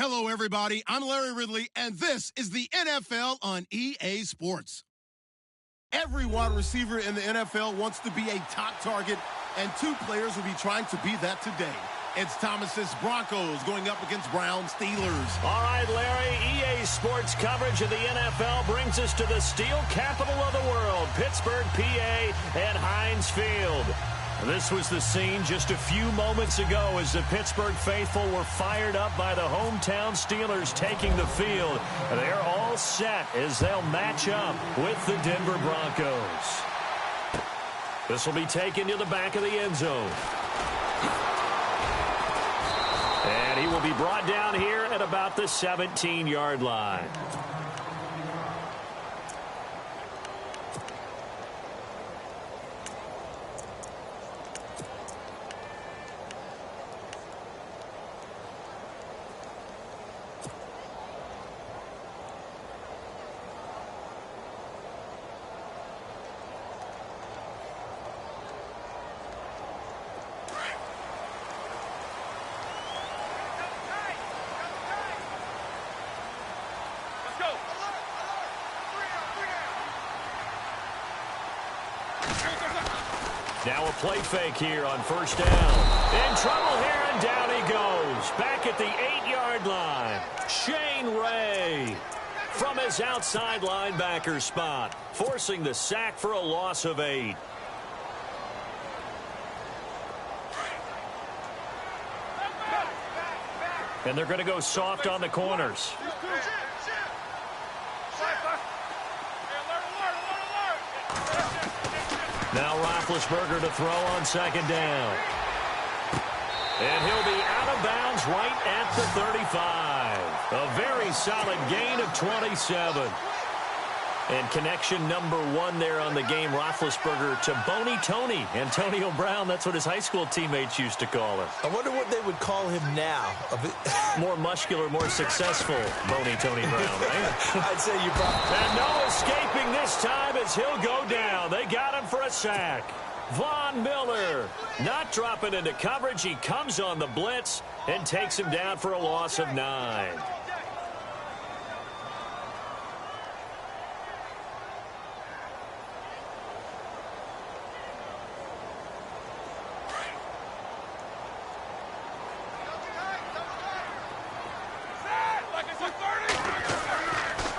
Hello, everybody. I'm Larry Ridley, and this is the NFL on EA Sports. Every wide receiver in the NFL wants to be a top target, and two players will be trying to be that today. It's Thomas's Broncos going up against Browns Steelers. All right, Larry, EA Sports coverage of the NFL brings us to the steel capital of the world, Pittsburgh, PA, at Heinz Field. This was the scene just a few moments ago as the Pittsburgh faithful were fired up by the hometown Steelers taking the field. They're all set as they'll match up with the Denver Broncos. This will be taken to the back of the end zone. And he will be brought down here at about the 17-yard line. Now a play fake here on first down. In trouble here, and down he goes. Back at the 8-yard line. Shane Ray from his outside linebacker spot, forcing the sack for a loss of 8. And they're going to go soft on the corners. Now Roethlisberger to throw on second down. And he'll be out of bounds right at the 35. A very solid gain of 27. And connection number 1 there on the game, Roethlisberger to Boney Tony. Antonio Brown, that's what his high school teammates used to call him. I wonder what they would call him now. More muscular, more successful Boney Tony Brown, right? I'd say you probably... And no escaping this time as he'll go down. They got him for a sack. Von Miller not dropping into coverage. He comes on the blitz and takes him down for a loss of 9.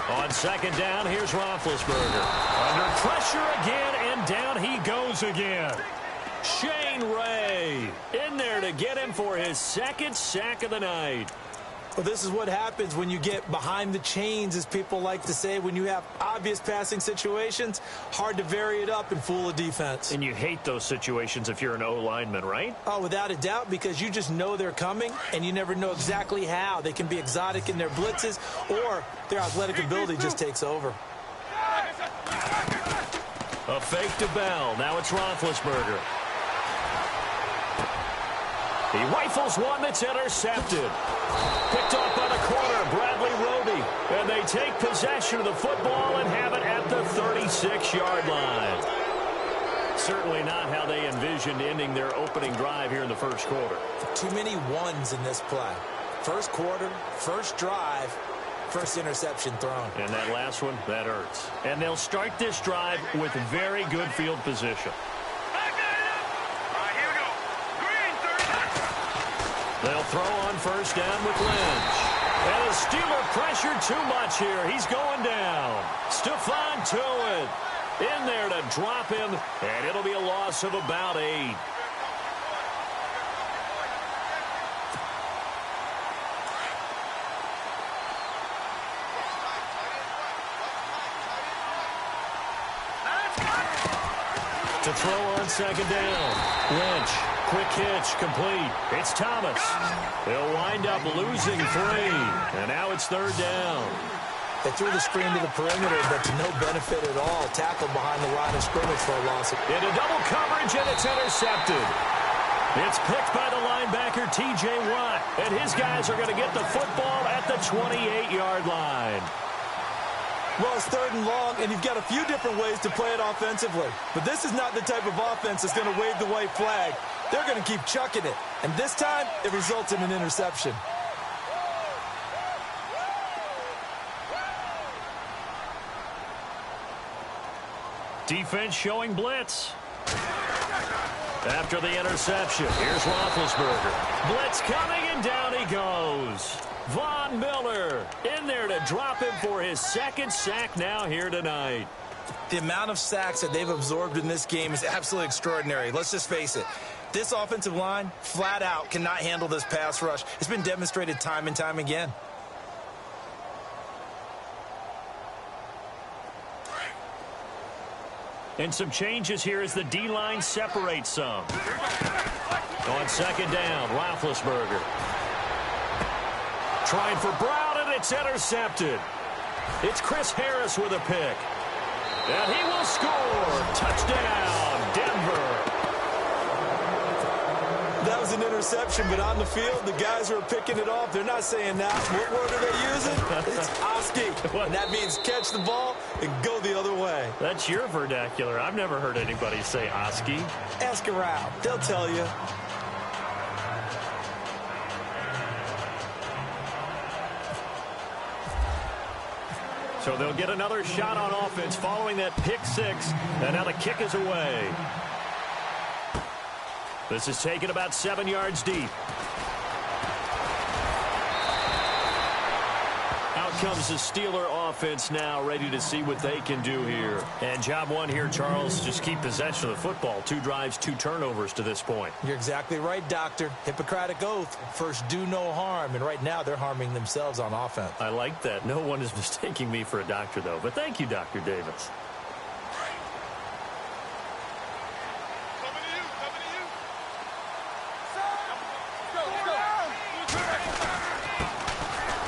On second down, here's Roethlisberger. Under pressure again, and down he goes again. Shane Ray in there to get him for his second sack of the night. Well, this is what happens when you get behind the chains, as people like to say. When you have obvious passing situations, hard to vary it up and fool a defense. And you hate those situations if you're an O-lineman, right? Oh, without a doubt, because you just know they're coming, and you never know exactly how. They can be exotic in their blitzes, or their athletic ability just takes over. A fake to Bell. Now it's Roethlisberger. He rifles one that's intercepted. Picked off by the corner, Bradley Roby. And they take possession of the football and have it at the 36-yard line. Certainly not how they envisioned ending their opening drive here in the first quarter. Too many ones in this play. First quarter, first drive, first interception thrown. And that last one, that hurts. And they'll start this drive with very good field position. They'll throw on first down with Lynch. And the Steeler pressure too much here. He's going down. Stephon Tuitt in there to drop him, and it'll be a loss of about 8. To throw on second down. Lynch. Quick hitch, complete. It's Thomas. They'll wind up losing 3. And now it's third down. They threw the screen to the perimeter, but to no benefit at all. Tackled behind the line of scrimmage for a loss. Into double coverage, and it's intercepted. It's picked by the linebacker, T.J. Watt. And his guys are going to get the football at the 28-yard line. Well, it's third and long, and you've got a few different ways to play it offensively. But this is not the type of offense that's going to wave the white flag. They're going to keep chucking it. And this time, it results in an interception. Defense showing blitz. After the interception, here's Roethlisberger. Blitz coming, and down he goes. Von Miller in there to drop him for his second sack now here tonight. The amount of sacks that they've absorbed in this game is absolutely extraordinary. Let's just face it. This offensive line, flat out, cannot handle this pass rush. It's been demonstrated time and time again. And some changes here as the D-line separates some. On second down, Roethlisberger. Trying for Brown, and it's intercepted. It's Chris Harris with a pick. And he will score. Touchdown, Denver. That was an interception, but on the field, the guys who are picking it off, they're not saying that. What word are they using? It's Oski. And that means catch the ball and go the other way. That's your vernacular. I've never heard anybody say Oski. Ask around. They'll tell you. So they'll get another shot on offense following that pick six. And now the kick is away. This is taken about 7 yards deep. Out comes the Steeler offense now, ready to see what they can do here. And job one here, Charles, just keep possession of the football. 2 drives, 2 turnovers to this point. You're exactly right, Doctor. Hippocratic oath. First, do no harm. And right now, they're harming themselves on offense. I like that. No one is mistaking me for a doctor, though. But thank you, Dr. Davis.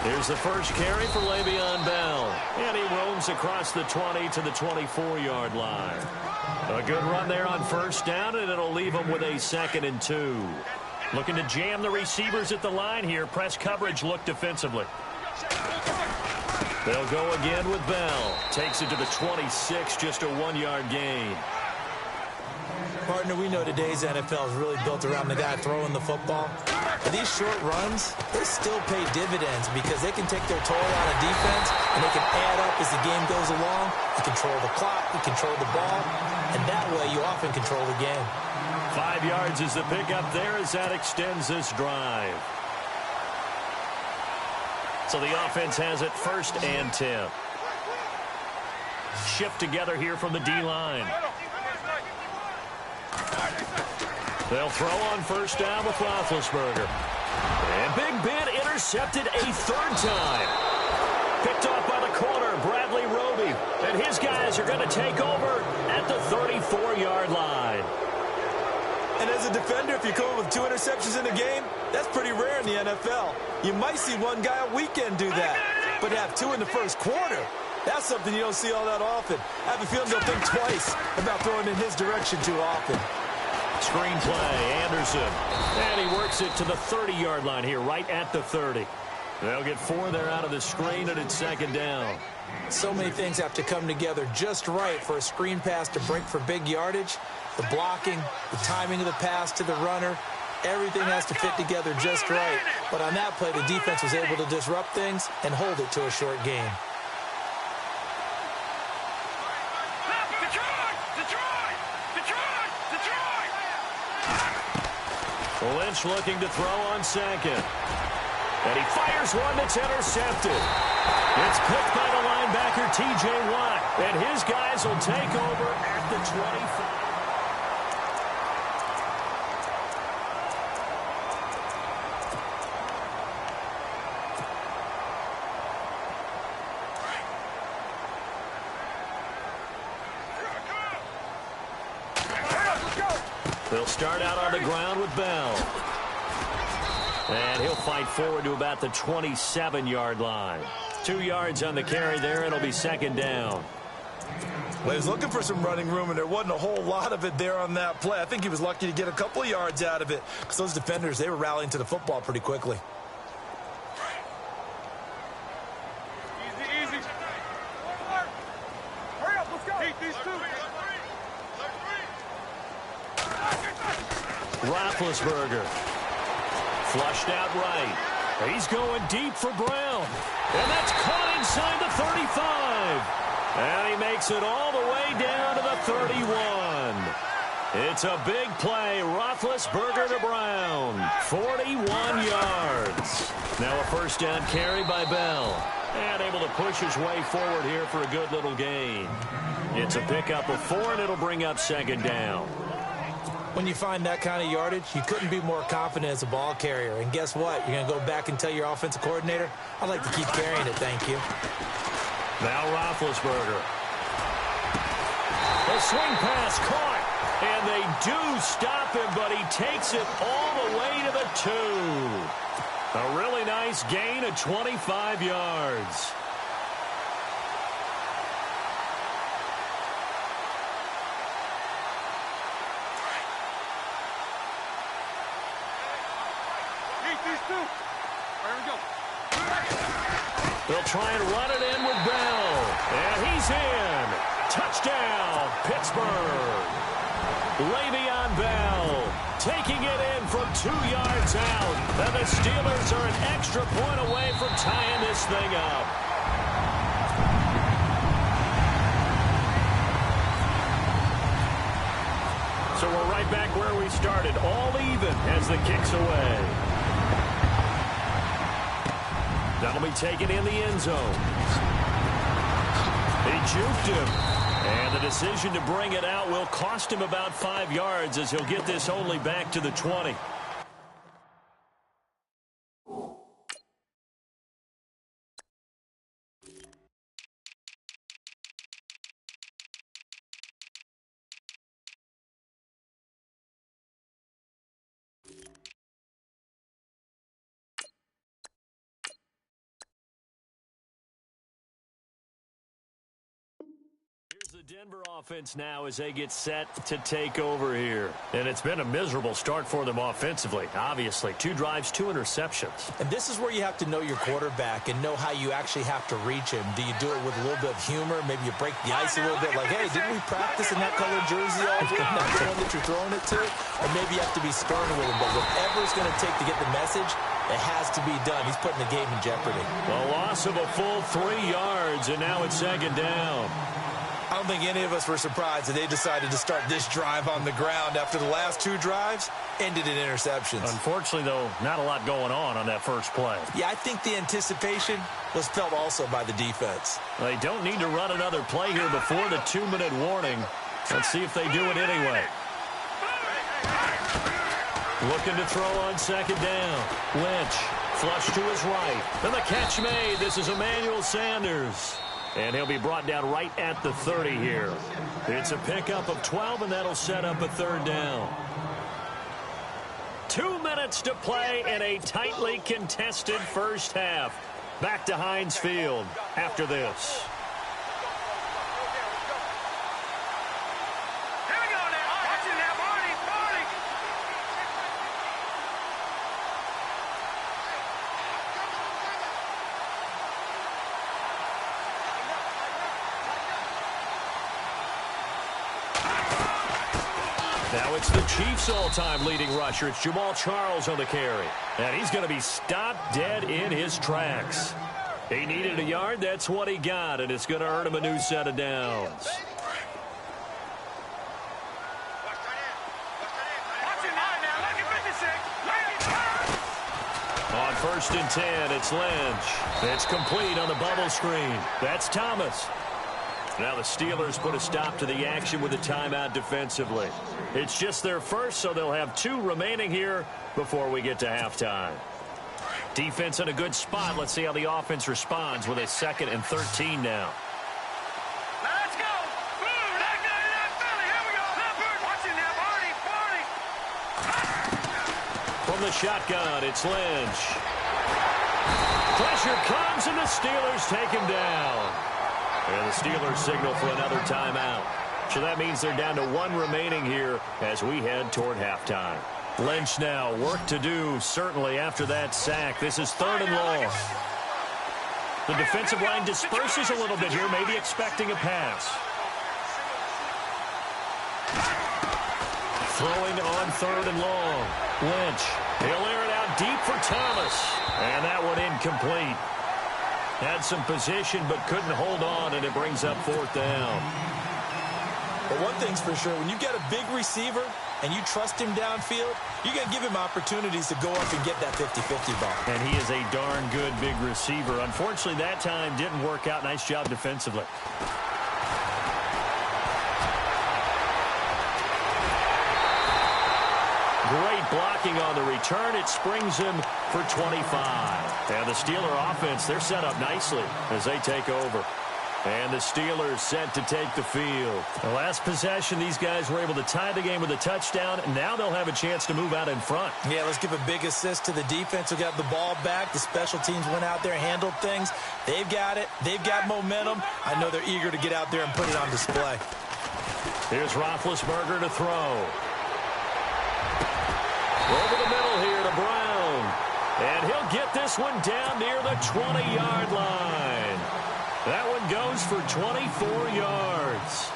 Here's the first carry for Le'Veon Bell. And he roams across the 20 to the 24-yard line. A good run there on first down, and it'll leave him with a 2nd and 2. Looking to jam the receivers at the line here. Press coverage look defensively. They'll go again with Bell. Takes it to the 26, just a 1-yard gain. Partner, we know today's NFL is really built around the guy throwing the football. But these short runs, they still pay dividends because they can take their toll on a defense and they can add up as the game goes along. You control the clock, you control the ball, and that way you often control the game. 5 yards is the pickup there as that extends this drive. So the offense has it 1st and 10. Shift together here from the D-line. They'll throw on first down with Roethlisberger. And Big Ben intercepted a 3rd time. Picked off by the corner, Bradley Roby. And his guys are going to take over at the 34-yard line. And as a defender, if you come up with 2 interceptions in a game, that's pretty rare in the NFL. You might see one guy a weekend do that. But to have 2 in the first quarter, that's something you don't see all that often. I have a feeling they'll think twice about throwing in his direction too often. Screen play, Anderson. And he works it to the 30-yard line here, right at the 30. They'll get 4 there out of the screen, and it's 2nd down. So many things have to come together just right for a screen pass to break for big yardage. The blocking, the timing of the pass to the runner, everything has to fit together just right. But on that play, the defense was able to disrupt things and hold it to a short game. Lynch looking to throw on 2nd. And he fires one that's intercepted. It's picked by the linebacker, T.J. Watt. And his guys will take over at the 25. They'll start out on the ground with Bell. And he'll fight forward to about the 27-yard line. 2 yards on the carry there. It'll be 2nd down. Well, he was looking for some running room, and there wasn't a whole lot of it there on that play. I think he was lucky to get a couple of yards out of it because those defenders, they were rallying to the football pretty quickly. Easy. Hurry up, let's go. Beat these 2. Roethlisberger. Flushed out right. He's going deep for Brown. And that's caught inside the 35. And he takes it all the way down to the 31. It's a big play. Roethlisberger to Brown. 41 yards. Now a first down carry by Bell. And able to push his way forward here for a good little gain. It's a pickup of 4, and it'll bring up second down. When you find that kind of yardage, you couldn't be more confident as a ball carrier. And guess what? You're going to go back and tell your offensive coordinator, I'd like to keep carrying it, thank you. Now Roethlisberger. The swing pass caught. And they do stop him, but he takes it all the way to the 2. A really nice gain of 25 yards. They'll try and run it in with Bell. And he's in. Touchdown, Pittsburgh. Le'Veon Bell taking it in from 2 yards out. And the Steelers are an extra point away from tying this thing up. So we're right back where we started, all even as the kick's away. That'll be taken in the end zone. He juked him. And the decision to bring it out will cost him about 5 yards as he'll get this only back to the 20. The Denver offense now as they get set to take over here. And it's been a miserable start for them offensively. Obviously, 2 drives, 2 interceptions. And this is where you have to know your quarterback and know how you actually have to reach him. Do you do it with a little bit of humor? Maybe you break the ice a little bit like, hey, didn't we practice in that colored jersey all week? Not the one that you're throwing it to? Or maybe you have to be stern with him. But whatever it's going to take to get the message, it has to be done. He's putting the game in jeopardy. A loss of a full 3 yards, and now it's second down. I don't think any of us were surprised that they decided to start this drive on the ground after the last 2 drives ended in interceptions. Unfortunately, though, not a lot going on that first play. Yeah, I think the anticipation was felt also by the defense. They don't need to run another play here before the 2-minute warning. Let's see if they do it anyway. Looking to throw on second down. Lynch, flush to his right. And the catch made. This is Emmanuel Sanders. And he'll be brought down right at the 30 here. It's a pickup of 12, and that'll set up a third down. 2 minutes to play in a tightly contested first half. Back to Heinz Field after this. Now it's the Chiefs' all-time leading rusher. It's Jamal Charles on the carry. And he's going to be stopped dead in his tracks. He needed a yard. That's what he got, and it's going to earn him a new set of downs. On 1st and 10, it's Lynch. It's complete on the bubble screen. That's Thomas. Now the Steelers put a stop to the action with a timeout defensively. It's just their first, so they'll have 2 remaining here before we get to halftime. Defense in a good spot. Let's see how the offense responds with a 2nd and 13 now. Let's go. Here we go. Watch it now, Barney. From the shotgun, it's Lynch. Pressure comes, and the Steelers take him down. And the Steelers signal for another timeout. So that means they're down to 1 remaining here as we head toward halftime. Lynch now, work to do, certainly, after that sack. This is 3rd and long. The defensive line disperses a little bit here, maybe expecting a pass. Throwing on 3rd and long. Lynch, he'll air it out deep for Thomas. And that one incomplete. Had some position but couldn't hold on, and it brings up 4th down. But one thing's for sure, when you get a big receiver and you trust him downfield, you're going to give him opportunities to go up and get that 50-50 ball. And he is a darn good big receiver. Unfortunately, that time didn't work out. Nice job defensively. Great blocking on the return. It springs him for 25. And the Steeler offense, they're set up nicely as they take over. And the Steelers set to take the field. The last possession, these guys were able to tie the game with a touchdown. And now they'll have a chance to move out in front. Yeah, let's give a big assist to the defense who got the ball back. The special teams went out there, handled things. They've got it. They've got momentum. I know they're eager to get out there and put it on display. Here's Roethlisberger to throw. Over the middle here to Brown. And he'll get this one down near the 20-yard line. That one goes for 24 yards.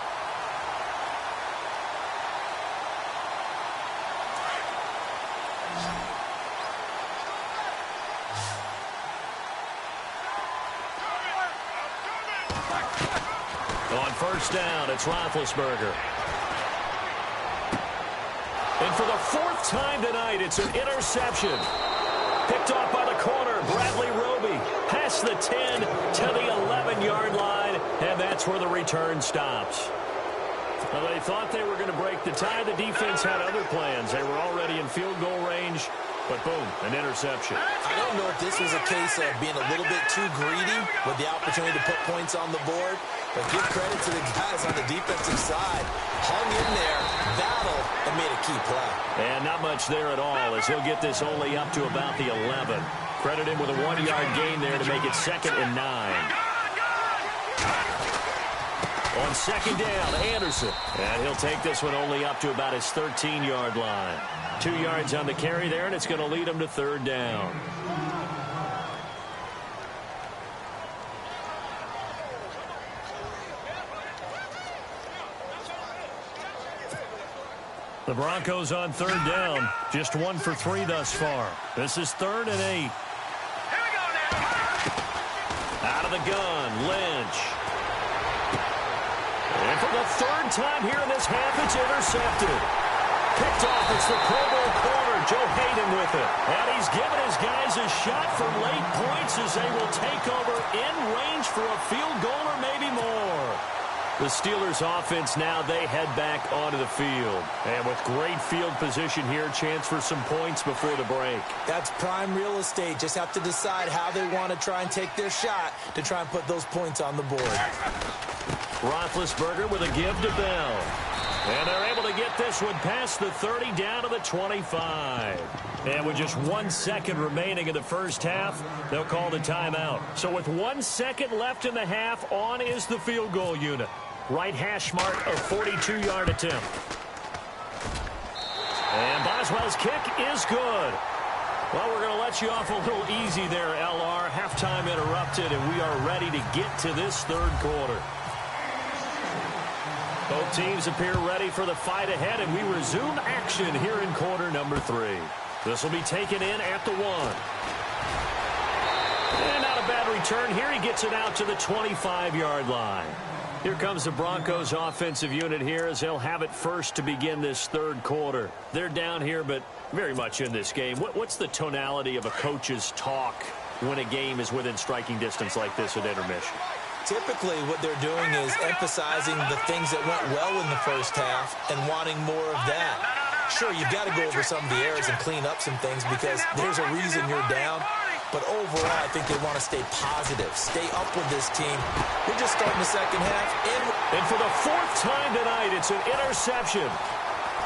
On 1st down, it's Roethlisberger. And for the 4th time tonight, it's an interception. Picked off by the corner, Bradley Roby. Past the 10 to the 11-yard line, and that's where the return stops. Well, they thought they were going to break the tie. The defense had other plans. They were already in field goal range, but boom, an interception. I don't know if this was a case of being a little bit too greedy with the opportunity to put points on the board, but give credit to the guys on the defensive side. Hung in there, battled, and made a key play. And not much there at all, as he'll get this only up to about the 11. Credit him with a 1-yard gain there to make it 2nd and 9. On 2nd down, Anderson. And he'll take this one only up to about his 13-yard line. 2 yards on the carry there, and it's going to lead him to 3rd down. The Broncos on 3rd down. Just 1 for 3 thus far. This is 3rd and 8. Here we go now. Out of the gun, Lynch. And for the 3rd time here in this half, it's intercepted. Picked off, it's the Pro Bowl corner, Joe Hayden with it. And he's given his guys a shot for late points as they will take over in range for a field goal or maybe more. The Steelers offense now, they head back onto the field. And with great field position here, chance for some points before the break. That's prime real estate. Just have to decide how they want to try and take their shot to try and put those points on the board. Roethlisberger with a give to Bell. And they're able to get this one past the 30 down to the 25. And with just 1 second remaining in the first half, they'll call the timeout. So with 1 second left in the half, on is the field goal unit. Right hash mark, a 42-yard attempt. And Boswell's kick is good. Well, we're going to let you off a little easy there, LR. Halftime interrupted, and we are ready to get to this 3rd quarter. Both teams appear ready for the fight ahead, and we resume action here in quarter number 3. This will be taken in at the 1. And not a bad return here. He gets it out to the 25-yard line. Here comes the Broncos offensive unit here as they'll have it first to begin this 3rd quarter. They're down here, but very much in this game. What's the tonality of a coach's talk when a game is within striking distance like this at intermission? Typically, what they're doing is emphasizing the things that went well in the first half and wanting more of that. Sure, you've got to go over some of the errors and clean up some things because there's a reason you're down. But overall, I think they want to stay positive, stay up with this team. We're just starting the second half. And for the 4th time tonight, it's an interception.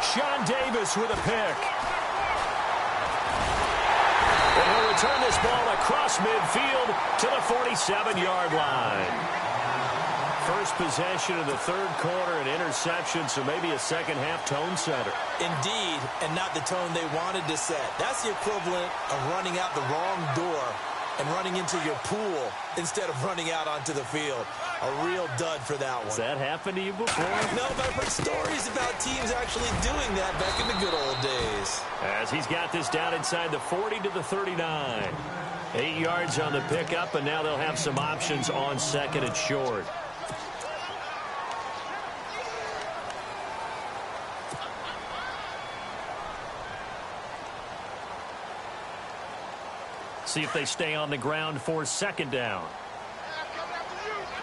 Sean Davis with a pick. And he'll return this ball across midfield to the 47-yard line. First possession of the 3rd quarter, an interception, so maybe a second-half tone setter. Indeed, and not the tone they wanted to set. That's the equivalent of running out the wrong door and running into your pool instead of running out onto the field. A real dud for that one. Has that happened to you before? No, but I've heard stories about teams actually doing that back in the good old days. As he's got this down inside the 40 to the 39. 8 yards on the pickup, and now they'll have some options on second and short. See if they stay on the ground for second down.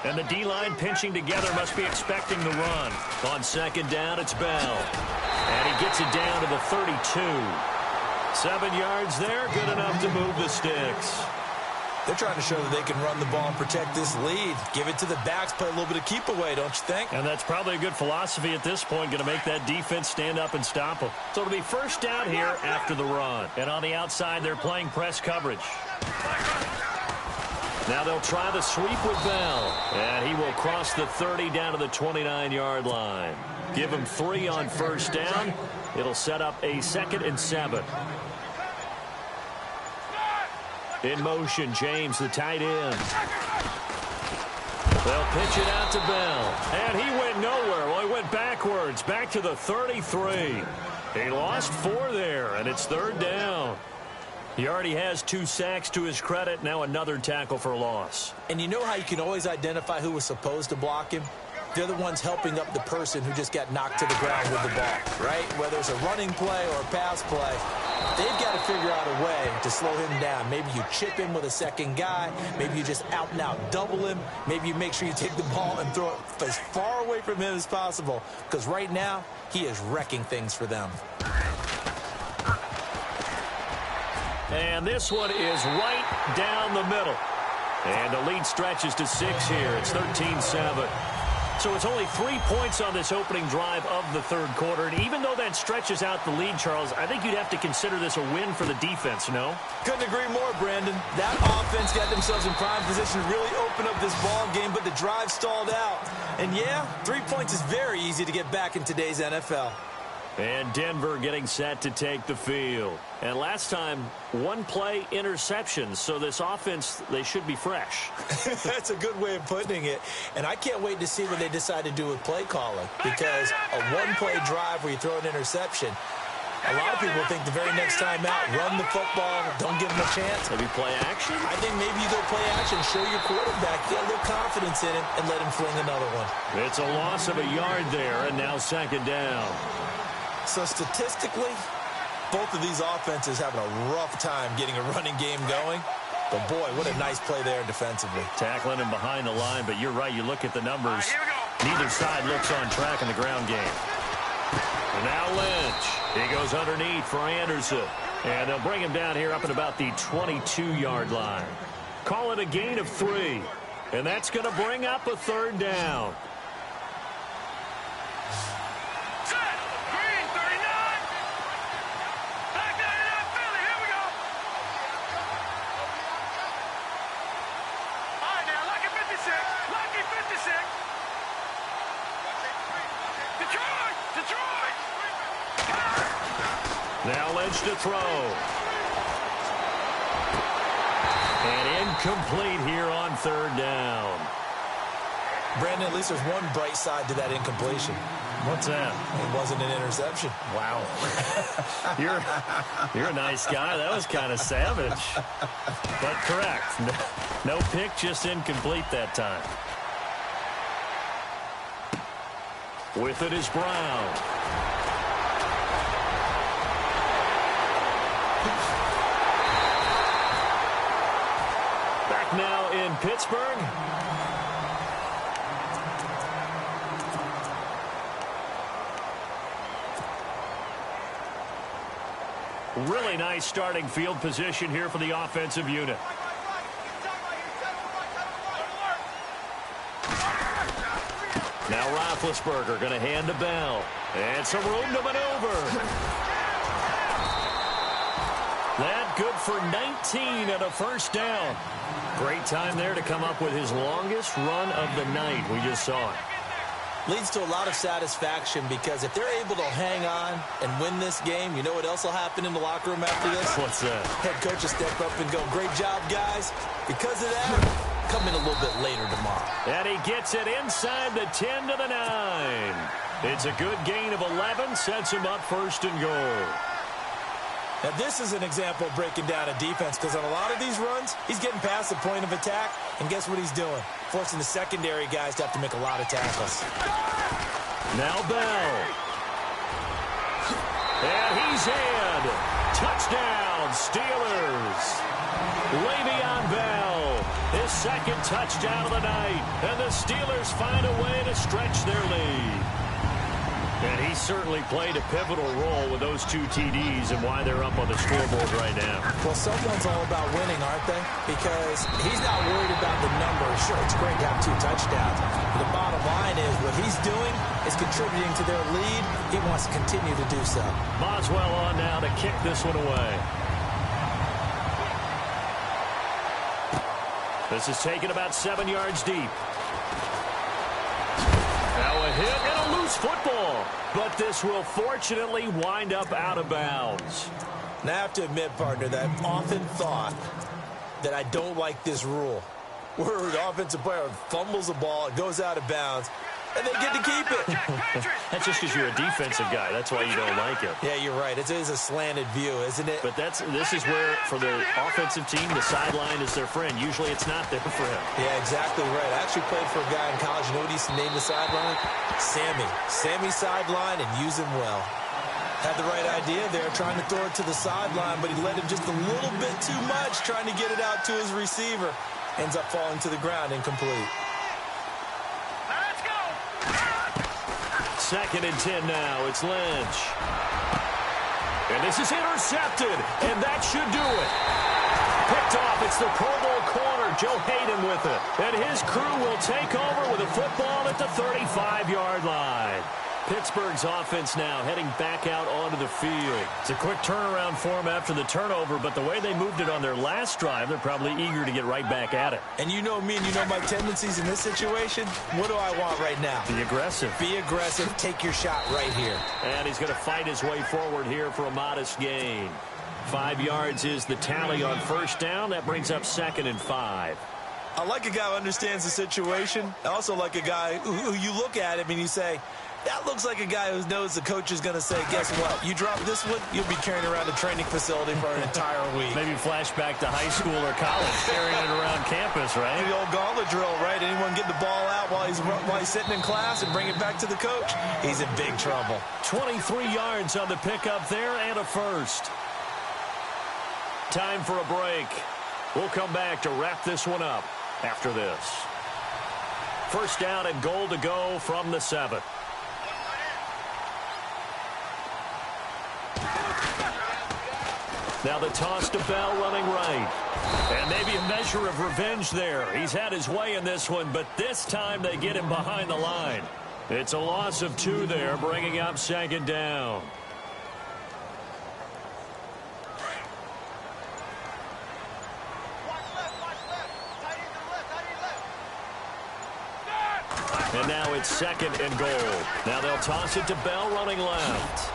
And the D-line pinching together must be expecting the run. On second down, it's Bell. And he gets it down to the 32. 7 yards there, good enough to move the sticks. They're trying to show that they can run the ball and protect this lead. Give it to the backs, play a little bit of keep away, don't you think? And that's probably a good philosophy at this point, going to make that defense stand up and stop them. So it'll be first down here after the run. And on the outside, they're playing press coverage. Now they'll try the sweep with Bell. And he will cross the 30 down to the 29-yard line. Give him 3 on first down. It'll set up a 2nd and 7. In motion, James, the tight end. They'll pitch it out to Bell. And he went nowhere. Well, he went backwards, back to the 33. He lost 4 there, and it's 3rd down. He already has 2 sacks to his credit. Now another tackle for loss. And you know how you can always identify who was supposed to block him? They're the ones helping up the person who just got knocked to the ground with the ball, right? Whether it's a running play or a pass play, they've got to figure out a way to slow him down. Maybe you chip him with a second guy. Maybe you just out-and-out double him. Maybe you make sure you take the ball and throw it as far away from him as possible. Because right now, he is wrecking things for them. And this one is right down the middle. And the lead stretches to 6 here. It's 13-7. So it's only 3 points on this opening drive of the 3rd quarter. And even though that stretches out the lead, Charles, I think you'd have to consider this a win for the defense, no? Couldn't agree more, Brandon. That offense got themselves in prime position to really open up this ball game, but the drive stalled out. And yeah, 3 points is very easy to get back in today's NFL. And Denver getting set to take the field. And last time, 1 play interception. So this offense, they should be fresh. That's a good way of putting it. And I can't wait to see what they decide to do with play calling. Because a 1-play drive where you throw an interception, a lot of people think the very next time out, run the football, don't give them a chance. Maybe play action? I think maybe you go play action, show your quarterback, get a little confidence in him, and let him fling another one. It's a loss of a yard there, and now 2nd down. So statistically, both of these offenses having a rough time getting a running game going. But, boy, what a nice play there defensively. Tackling him behind the line, but you're right. You look at the numbers. Neither side looks on track in the ground game. And now Lynch. He goes underneath for Anderson. And they'll bring him down here up at about the 22-yard line. Call it a gain of 3. And that's going to bring up a 3rd down. Now Lynch to throw. And incomplete here on 3rd down. Brandon, at least there's one bright side to that incompletion. What's that? It wasn't an interception. Wow. You're a nice guy. That was kind of savage. But correct. No pick, just incomplete that time. With it is Brown. Back now in Pittsburgh. Really nice starting field position here for the offensive unit. Now Roethlisberger going to hand to Bell. And some room to maneuver. That good for 19 and a 1st down. Great time there to come up with his longest run of the night. We just saw it. Leads to a lot of satisfaction because if they're able to hang on and win this game, you know what else will happen in the locker room after this? What's that? Head coach will step up and go, great job, guys. Because of that, come in a little bit later tomorrow. And he gets it inside the 10 to the 9. It's a good gain of 11, sets him up 1st and goal. Now, this is an example of breaking down a defense because on a lot of these runs, he's getting past the point of attack, and guess what he's doing? Forcing the secondary guys to have to make a lot of tackles. Now Bell. And he's in. Touchdown, Steelers. Le'Veon Bell, his second touchdown of the night, and the Steelers find a way to stretch their lead. And he certainly played a pivotal role with those 2 TDs and why they're up on the scoreboard right now. Well, someone's all about winning, aren't they? Because he's not worried about the numbers. Sure, it's great to have 2 touchdowns. But the bottom line is what he's doing is contributing to their lead. He wants to continue to do so. Boswell on now to kick this one away. This is taken about 7 yards deep. Now a hit and a loose football. But this will fortunately wind up out of bounds. Now I have to admit, partner, that I've often thought that I don't like this rule. Where the offensive player fumbles the ball, it goes out of bounds, and they get to keep it. That's just because you're a defensive guy. That's why you don't like it. Yeah, you're right. It is a slanted view, isn't it? But this is where, for the offensive team, the sideline is their friend. Usually it's not there for him. Yeah, exactly right. I actually played for a guy in college. You know what he used to name the sideline? Sammy. Sammy sideline, and use him well. Had the right idea there, trying to throw it to the sideline, but he led him just a little bit too much, trying to get it out to his receiver. Ends up falling to the ground, incomplete. Second and 10 now. It's Lynch. And this is intercepted, and that should do it. Picked off. It's the Pro Bowl corner, Joe Hayden with it. And his crew will take over with a football at the 35-yard line. Pittsburgh's offense now heading back out onto the field. It's a quick turnaround for them after the turnover, but the way they moved it on their last drive, they're probably eager to get right back at it. And you know me and you know my tendencies in this situation. What do I want right now? Be aggressive. Be aggressive. Take your shot right here. And he's going to fight his way forward here for a modest gain. 5 yards is the tally on first down. That brings up 2nd and 5. I like a guy who understands the situation. I also like a guy who you look at him and you say, that looks like a guy who knows the coach is going to say, guess what? You drop this one, you'll be carrying around a training facility for an entire week. Maybe flashback to high school or college, carrying it around campus, right? The old gauntlet drill, right? Anyone get the ball out while he's sitting in class and bring it back to the coach? He's in big trouble. 23 yards on the pickup there and a first. Time for a break. We'll come back to wrap this one up after this. First down and goal to go from the 7. Now the toss to Bell running right. And maybe a measure of revenge there. He's had his way in this one, but this time they get him behind the line. It's a loss of 2 there, bringing up 2nd down. And now it's 2nd and goal. Now they'll toss it to Bell running left.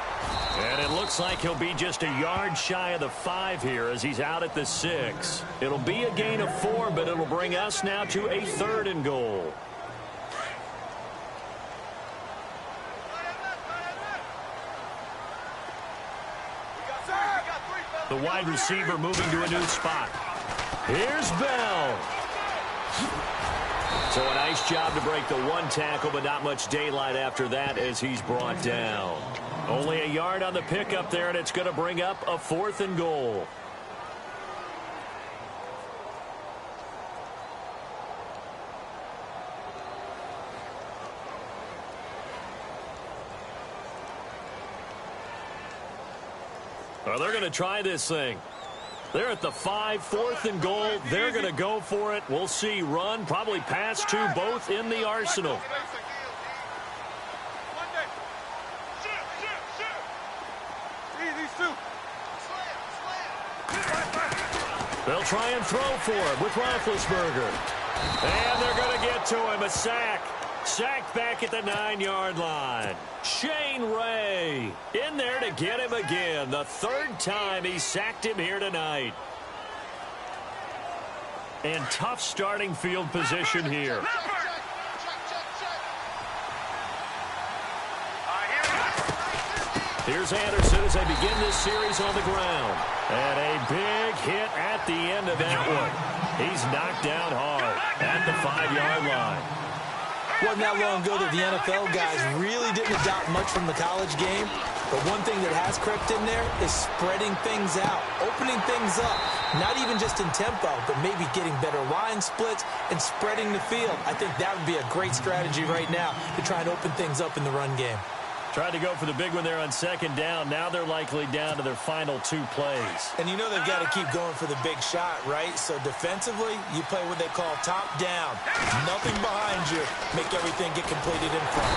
And it looks like he'll be just a yard shy of the 5 here as he's out at the 6. It'll be a gain of 4, but it'll bring us now to a 3rd and goal. The wide receiver moving to a new spot. Here's Bell. So a nice job to break the 1 tackle, but not much daylight after that as he's brought down. Only a yard on the pickup there, and it's going to bring up a 4th and goal. Well, they're going to try this thing. They're at the 5, 4th and goal. They're going to go for it. We'll see. Run, probably pass to both in the arsenal. They'll try and throw for him with Roethlisberger. And they're going to get to him. A sack. Sacked back at the 9-yard line. Shane Ray in there to get him again. The 3rd time he sacked him here tonight. And tough starting field position here. Here's Anderson as they begin this series on the ground. And a big hit at the end of that one. He's knocked down hard at the 5-yard line. Wasn't that long ago that the NFL guys really didn't adopt much from the college game. But one thing that has crept in there is spreading things out, opening things up. Not even just in tempo, but maybe getting better line splits and spreading the field. I think that would be a great strategy right now to try and open things up in the run game. Tried to go for the big one there on second down. Now they're likely down to their final 2 plays. And you know they've got to keep going for the big shot, right? So defensively, you play what they call top down. Nothing behind you. Make everything get completed in front.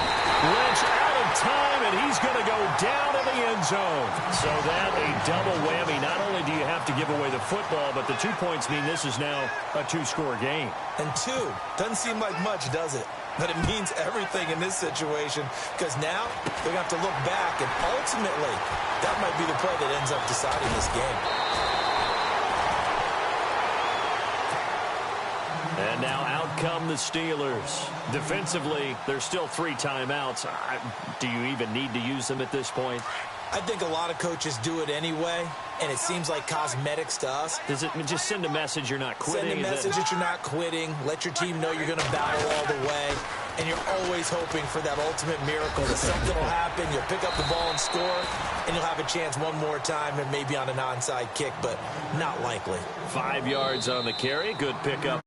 Lynch out of time, and he's going to go down in the end zone. So that a double whammy. Not only do you have to give away the football, but the 2 points mean this is now a 2-score game. And 2 doesn't seem like much, does it? But it means everything in this situation because now they're going to have to look back, and ultimately that might be the play that ends up deciding this game. And now out come the Steelers. Defensively, there's still 3 timeouts. Do you even need to use them at this point? I think a lot of coaches do it anyway, and it seems like cosmetics to us. Does it just send a message you're not quitting? Send a message that you're not quitting. Let your team know you're going to battle all the way. And you're always hoping for that ultimate miracle that something will happen. You'll pick up the ball and score, and you'll have a chance one more time and maybe on an onside kick, but not likely. 5 yards on the carry. Good pickup.